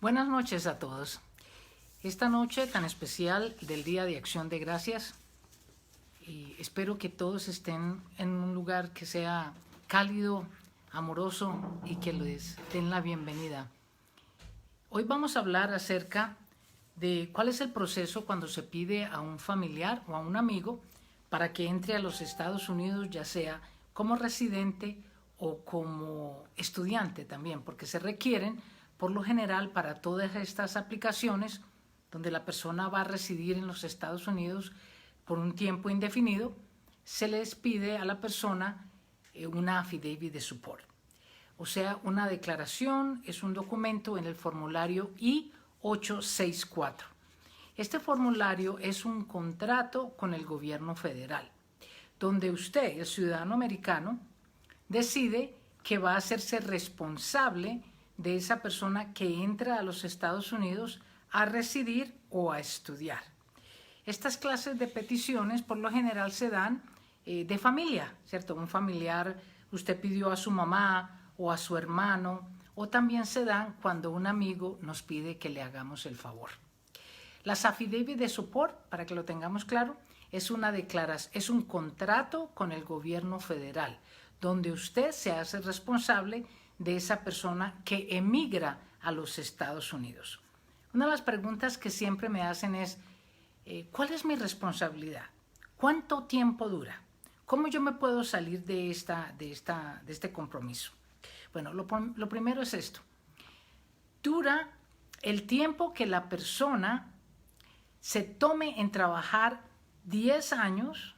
Buenas noches a todos. Esta noche tan especial del Día de Acción de Gracias, y espero que todos estén en un lugar que sea cálido, amoroso y que les den la bienvenida. Hoy vamos a hablar acerca de cuál es el proceso cuando se pide a un familiar o a un amigo para que entre a los Estados Unidos, ya sea como residente o como estudiante también, porque se requieren por lo general para todas estas aplicaciones donde la persona va a residir en los Estados Unidos por un tiempo indefinido, se les pide a la persona una affidavit de support. O sea, una declaración es un documento en el formulario I-864. Este formulario es un contrato con el gobierno federal, donde usted, el ciudadano americano, decide que va a hacerse responsable de esa persona que entra a los Estados Unidos a residir o a estudiar. Estas clases de peticiones por lo general se dan de familia, ¿cierto? Un familiar, usted pidió a su mamá o a su hermano, o también se dan cuando un amigo nos pide que le hagamos el favor. Las affidavit de support, para que lo tengamos claro, es un contrato con el gobierno federal, donde usted se hace responsable de esa persona que emigra a los Estados Unidos. Una de las preguntas que siempre me hacen es, ¿cuál es mi responsabilidad? ¿Cuánto tiempo dura? ¿Cómo yo me puedo salir de este compromiso? Bueno, lo primero es esto. Dura el tiempo que la persona se tome en trabajar 10 años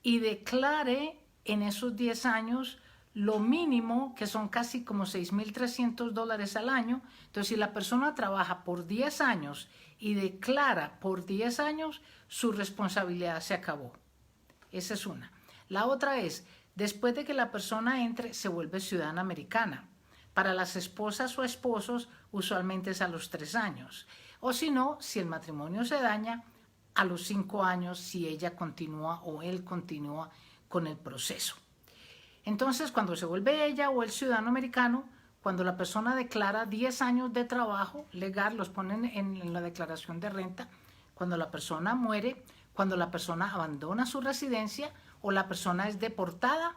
y declare en esos 10 años lo mínimo, que son casi como $6,300 al año. Entonces, si la persona trabaja por 10 años y declara por 10 años, su responsabilidad se acabó. Esa es una. La otra es, después de que la persona entre, se vuelve ciudadana americana. Para las esposas o esposos, usualmente es a los 3 años. O si no, si el matrimonio se daña, a los 5 años, si ella continúa o él continúa con el proceso. Entonces, cuando se vuelve ella o el ciudadano americano, cuando la persona declara 10 años de trabajo legal, los ponen en la declaración de renta, cuando la persona muere, cuando la persona abandona su residencia o la persona es deportada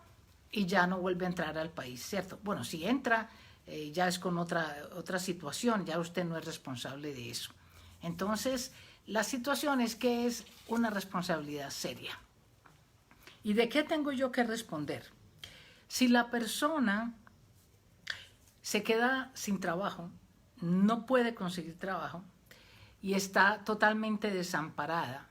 y ya no vuelve a entrar al país, ¿cierto? Bueno, si entra, ya es con otra situación, ya usted no es responsable de eso. Entonces, la situación es que es una responsabilidad seria. ¿Y de qué tengo yo que responder? Si la persona se queda sin trabajo, no puede conseguir trabajo y está totalmente desamparada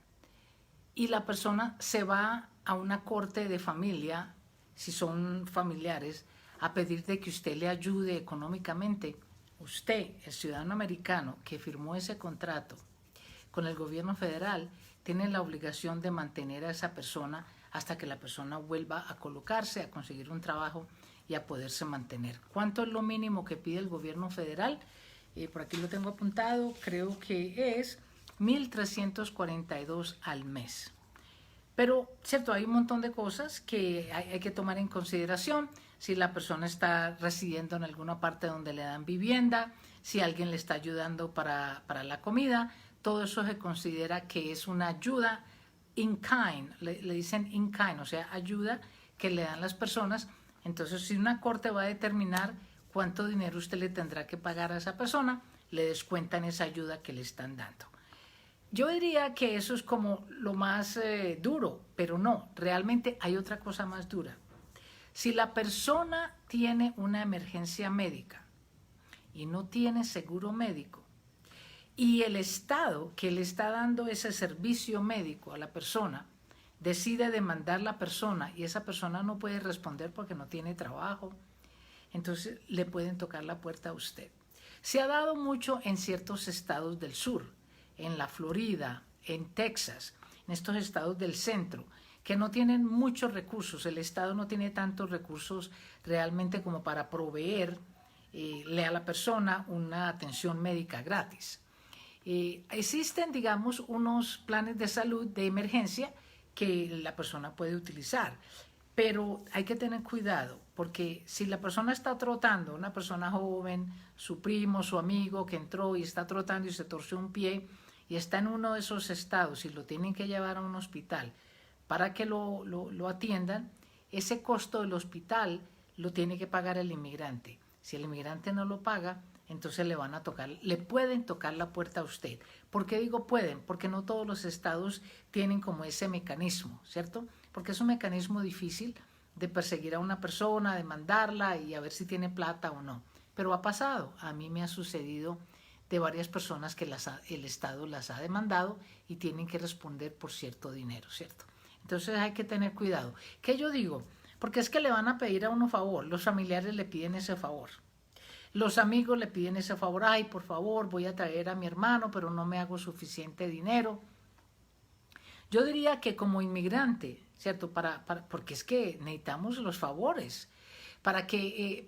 y la persona se va a una corte de familia, si son familiares, a pedir de que usted le ayude económicamente, usted, el ciudadano americano que firmó ese contrato con el gobierno federal, tiene la obligación de mantener a esa persona hasta que la persona vuelva a colocarse, a conseguir un trabajo y a poderse mantener. ¿Cuánto es lo mínimo que pide el gobierno federal? Por aquí lo tengo apuntado, creo que es $1,342 al mes. Pero, cierto, hay un montón de cosas que hay que tomar en consideración. Si la persona está residiendo en alguna parte donde le dan vivienda, si alguien le está ayudando para la comida, todo eso se considera que es una ayuda in kind, le dicen in kind, o sea, ayuda que le dan las personas. Entonces, si una corte va a determinar cuánto dinero usted le tendrá que pagar a esa persona, le descuentan esa ayuda que le están dando. Yo diría que eso es como lo más duro, pero no, realmente hay otra cosa más dura. Si la persona tiene una emergencia médica y no tiene seguro médico, y el Estado que le está dando ese servicio médico a la persona decide demandar a la persona y esa persona no puede responder porque no tiene trabajo, entonces le pueden tocar la puerta a usted. Se ha dado mucho en ciertos estados del sur, en la Florida, en Texas, en estos estados del centro, que no tienen muchos recursos. El Estado no tiene tantos recursos realmente como para proveerle a la persona una atención médica gratis. Existen, digamos, unos planes de salud de emergencia que la persona puede utilizar. Pero hay que tener cuidado, porque si la persona está trotando, una persona joven, su primo, su amigo que entró y está trotando y se torció un pie y está en uno de esos estados y lo tienen que llevar a un hospital para que lo atiendan, ese costo del hospital lo tiene que pagar el inmigrante. Si el inmigrante no lo paga, entonces le pueden tocar la puerta a usted. ¿Por qué digo pueden? Porque no todos los estados tienen como ese mecanismo, ¿cierto? Porque es un mecanismo difícil de perseguir a una persona, de mandarla y a ver si tiene plata o no. Pero ha pasado, a mí me ha sucedido de varias personas que el Estado las ha demandado y tienen que responder por cierto dinero, ¿cierto? Entonces hay que tener cuidado. ¿Qué yo digo? Porque es que le van a pedir a uno favor, los familiares le piden ese favor. Los amigos le piden ese favor, ay, por favor, voy a traer a mi hermano, pero no me hago suficiente dinero. Yo diría que como inmigrante, ¿cierto? Porque es que necesitamos los favores para que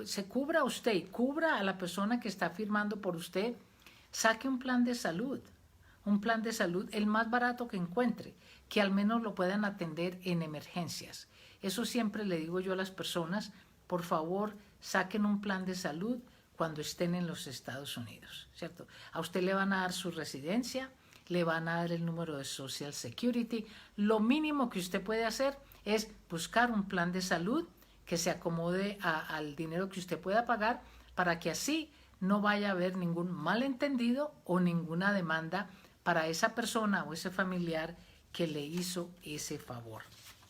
se cubra a usted y cubra a la persona que está firmando por usted, saque un plan de salud el más barato que encuentre, que al menos lo puedan atender en emergencias. Eso siempre le digo yo a las personas, por favor, saquen un plan de salud cuando estén en los Estados Unidos, ¿cierto? A usted le van a dar su residencia, le van a dar el número de Social Security. Lo mínimo que usted puede hacer es buscar un plan de salud que se acomode al dinero que usted pueda pagar para que así no vaya a haber ningún malentendido o ninguna demanda para esa persona o ese familiar que le hizo ese favor.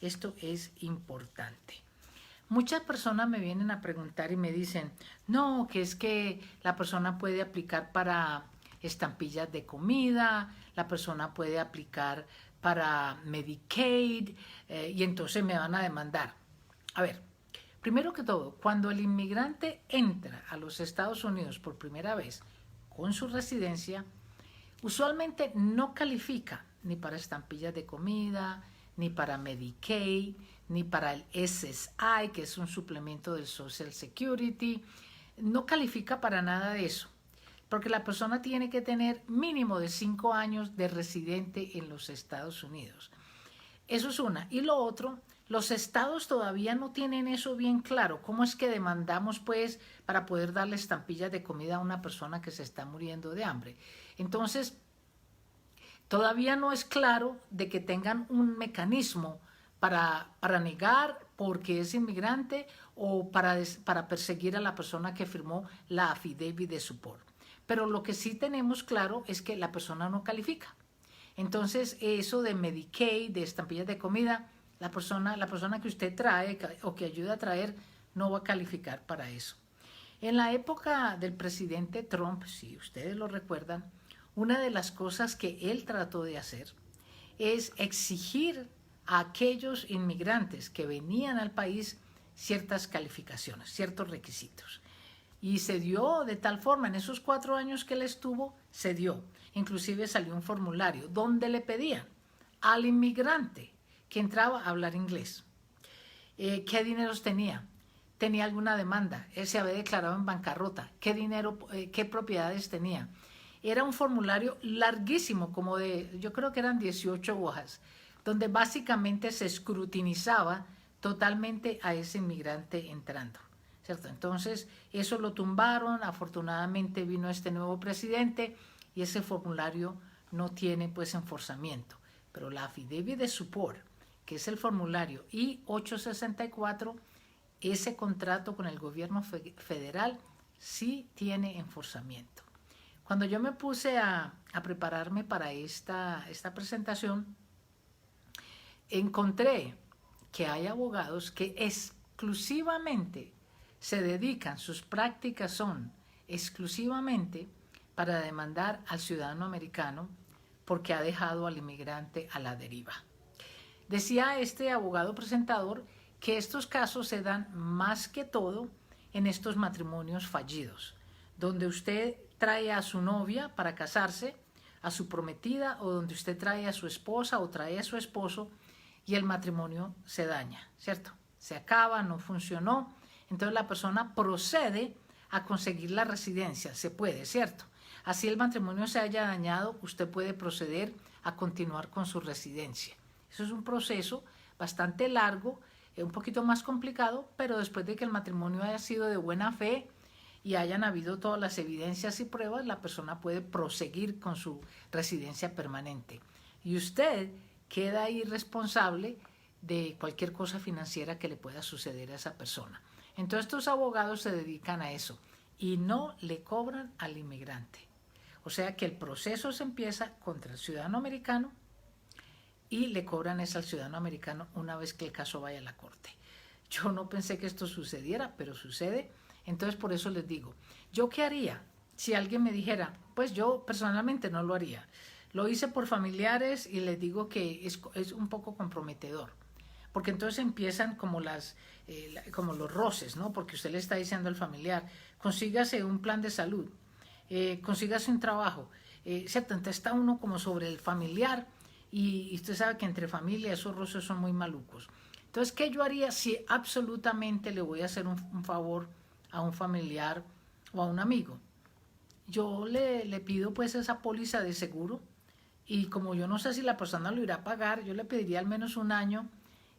Esto es importante. Muchas personas me vienen a preguntar y me dicen, no, que es que la persona puede aplicar para estampillas de comida, la persona puede aplicar para Medicaid y entonces me van a demandar. A ver, primero que todo, cuando el inmigrante entra a los Estados Unidos por primera vez con su residencia, usualmente no califica ni para estampillas de comida, ni para Medicaid, ni para el SSI, que es un suplemento del Social Security. No califica para nada de eso, porque la persona tiene que tener mínimo de 5 años de residente en los Estados Unidos. Eso es una. Y lo otro, los estados todavía no tienen eso bien claro. ¿Cómo es que demandamos, pues, para poder darle estampillas de comida a una persona que se está muriendo de hambre? Entonces, todavía no es claro de que tengan un mecanismo para negar porque es inmigrante o para perseguir a la persona que firmó la affidavit de support. Pero lo que sí tenemos claro es que la persona no califica. Entonces, eso de Medicaid, de estampillas de comida, la persona que usted trae o que ayuda a traer no va a calificar para eso. En la época del presidente Trump, si ustedes lo recuerdan, una de las cosas que él trató de hacer es exigir a aquellos inmigrantes que venían al país ciertas calificaciones, ciertos requisitos. Y se dio de tal forma, en esos 4 años que él estuvo, se dio. Inclusive salió un formulario donde le pedían al inmigrante que entraba a hablar inglés. ¿Qué dineros tenía? ¿Tenía alguna demanda? Él se había declarado en bancarrota. ¿Qué dinero, qué propiedades tenía? Era un formulario larguísimo, como yo creo que eran 18 hojas, donde básicamente se escrutinizaba totalmente a ese inmigrante entrando, ¿cierto? Entonces, eso lo tumbaron, afortunadamente vino este nuevo presidente y ese formulario no tiene pues enforzamiento. Pero la affidavit de support, que es el formulario I-864, ese contrato con el gobierno federal sí tiene enforzamiento. Cuando yo me puse a prepararme para esta presentación, encontré que hay abogados que exclusivamente se dedican, sus prácticas son exclusivamente para demandar al ciudadano americano porque ha dejado al inmigrante a la deriva. Decía este abogado presentador que estos casos se dan más que todo en estos matrimonios fallidos, donde usted trae a su novia para casarse, a su prometida, o donde usted trae a su esposa o trae a su esposo y el matrimonio se daña, ¿cierto? Se acaba, no funcionó, entonces la persona procede a conseguir la residencia, se puede, ¿cierto? Así el matrimonio se haya dañado, usted puede proceder a continuar con su residencia. Eso es un proceso bastante largo un poquito más complicado, pero después de que el matrimonio haya sido de buena fe y hayan habido todas las evidencias y pruebas, la persona puede proseguir con su residencia permanente. Y usted queda ahí responsable de cualquier cosa financiera que le pueda suceder a esa persona. Entonces estos abogados se dedican a eso y no le cobran al inmigrante. O sea que el proceso se empieza contra el ciudadano americano y le cobran eso al ciudadano americano una vez que el caso vaya a la corte. Yo no pensé que esto sucediera, pero sucede. Entonces por eso les digo, ¿yo qué haría? Si alguien me dijera, pues yo personalmente no lo haría. Lo hice por familiares y les digo que es un poco comprometedor. Porque entonces empiezan como como los roces, ¿no? Porque usted le está diciendo al familiar, consígase un plan de salud, consígase un trabajo, ¿cierto? Entonces está uno como sobre el familiar y usted sabe que entre familia esos roces son muy malucos. Entonces, ¿qué yo haría si absolutamente le voy a hacer un favor a un familiar o a un amigo? Yo le pido pues esa póliza de seguro y como yo no sé si la persona lo irá a pagar, yo le pediría al menos un año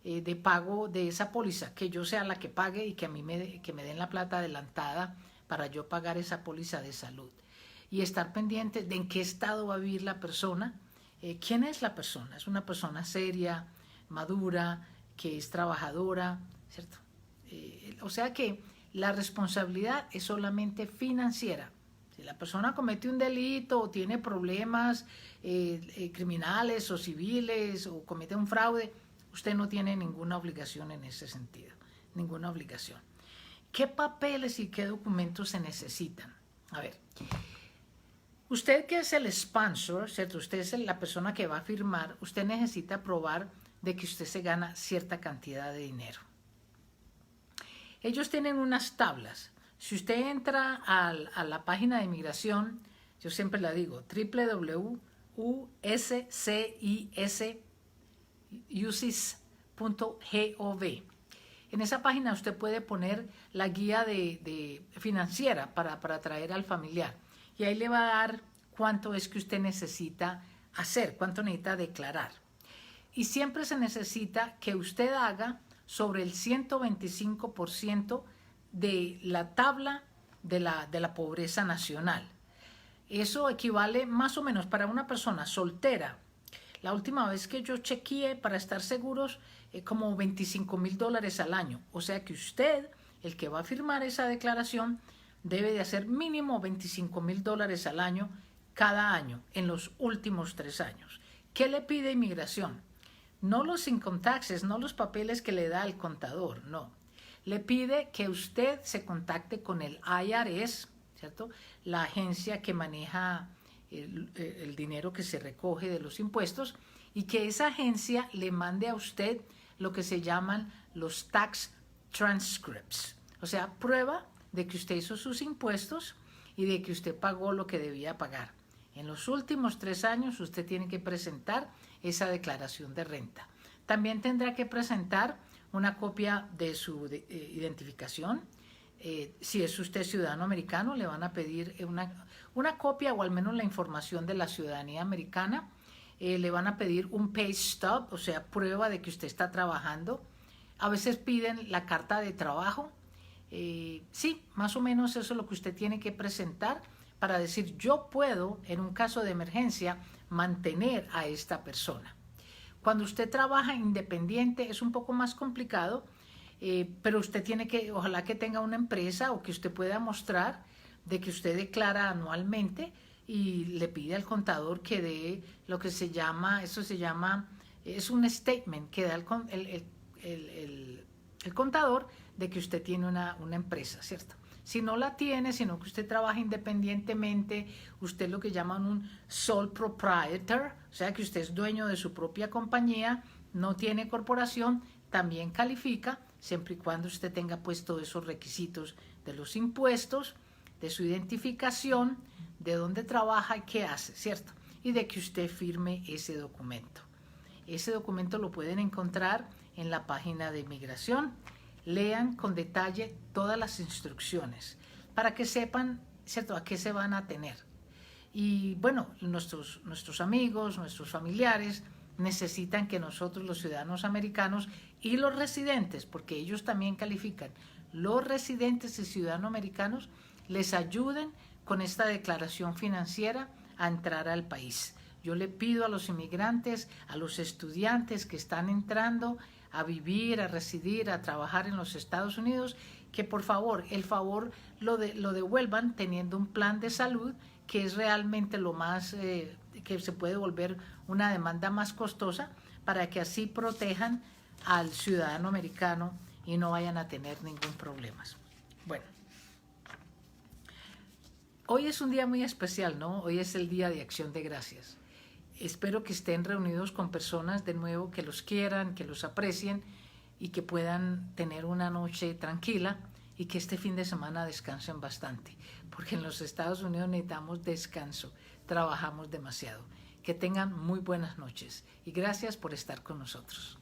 de pago de esa póliza, que yo sea la que pague y que a mí que me den la plata adelantada para yo pagar esa póliza de salud. Y estar pendiente de en qué estado va a vivir la persona, quién es la persona. Es una persona seria, madura, que es trabajadora, ¿cierto? O sea que la responsabilidad es solamente financiera. Si la persona comete un delito o tiene problemas criminales o civiles o comete un fraude, usted no tiene ninguna obligación en ese sentido, ninguna obligación. ¿Qué papeles y qué documentos se necesitan? A ver, usted que es el sponsor, ¿cierto? Usted es la persona que va a firmar, usted necesita probar de que usted se gana cierta cantidad de dinero. Ellos tienen unas tablas. Si usted entra a la página de inmigración, yo siempre la digo, www.ucis.gov. En esa página usted puede poner la guía financiera para traer al familiar. Y ahí le va a dar cuánto es que usted necesita hacer, cuánto necesita declarar. Y siempre se necesita que usted haga sobre el 125% de la tabla de la pobreza nacional. Eso equivale más o menos para una persona soltera. La última vez que yo chequeé para estar seguros, como $25,000 al año. O sea que usted, el que va a firmar esa declaración, debe de hacer mínimo $25,000 al año cada año en los últimos 3 años. ¿Qué le pide inmigración? No los income taxes, no los papeles que le da el contador, no. Le pide que usted se contacte con el IRS, ¿cierto? La agencia que maneja el dinero que se recoge de los impuestos, y que esa agencia le mande a usted lo que se llaman los tax transcripts, o sea, prueba de que usted hizo sus impuestos y de que usted pagó lo que debía pagar. En los últimos 3 años usted tiene que presentar esa declaración de renta. También tendrá que presentar una copia de su identificación. Si es usted ciudadano americano, le van a pedir una copia o al menos la información de la ciudadanía americana. Le van a pedir un pay stub, o sea, prueba de que usted está trabajando. A veces piden la carta de trabajo. Sí, más o menos eso es lo que usted tiene que presentar para decir, yo puedo, en un caso de emergencia, mantener a esta persona. Cuando usted trabaja independiente es un poco más complicado, pero usted tiene que, ojalá que tenga una empresa o que usted pueda mostrar de que usted declara anualmente y le pide al contador que dé lo que se llama, es un statement que da el contador de que usted tiene una empresa, ¿cierto? Si no la tiene, sino que usted trabaja independientemente, usted es lo que llaman un sole proprietor, o sea que usted es dueño de su propia compañía, no tiene corporación, también califica, siempre y cuando usted tenga pues todos esos requisitos de los impuestos, de su identificación, de dónde trabaja y qué hace, ¿cierto? Y de que usted firme ese documento. Ese documento lo pueden encontrar en la página de inmigración. Lean con detalle todas las instrucciones para que sepan, ¿cierto?, a qué se van a tener. Y bueno, nuestros amigos, nuestros familiares necesitan que nosotros, los ciudadanos americanos y los residentes, porque ellos también califican, los residentes y ciudadanos americanos, les ayuden con esta declaración financiera a entrar al país. Yo le pido a los inmigrantes, a los estudiantes que están entrando a vivir, a residir, a trabajar en los Estados Unidos, que por favor, lo devuelvan teniendo un plan de salud, que es realmente lo más, que se puede volver una demanda más costosa, para que así protejan al ciudadano americano y no vayan a tener ningún problema. Bueno, hoy es un día muy especial, ¿no? Hoy es el Día de Acción de Gracias. Espero que estén reunidos con personas de nuevo que los quieran, que los aprecien y que puedan tener una noche tranquila y que este fin de semana descansen bastante, porque en los Estados Unidos necesitamos descanso, trabajamos demasiado. Que tengan muy buenas noches y gracias por estar con nosotros.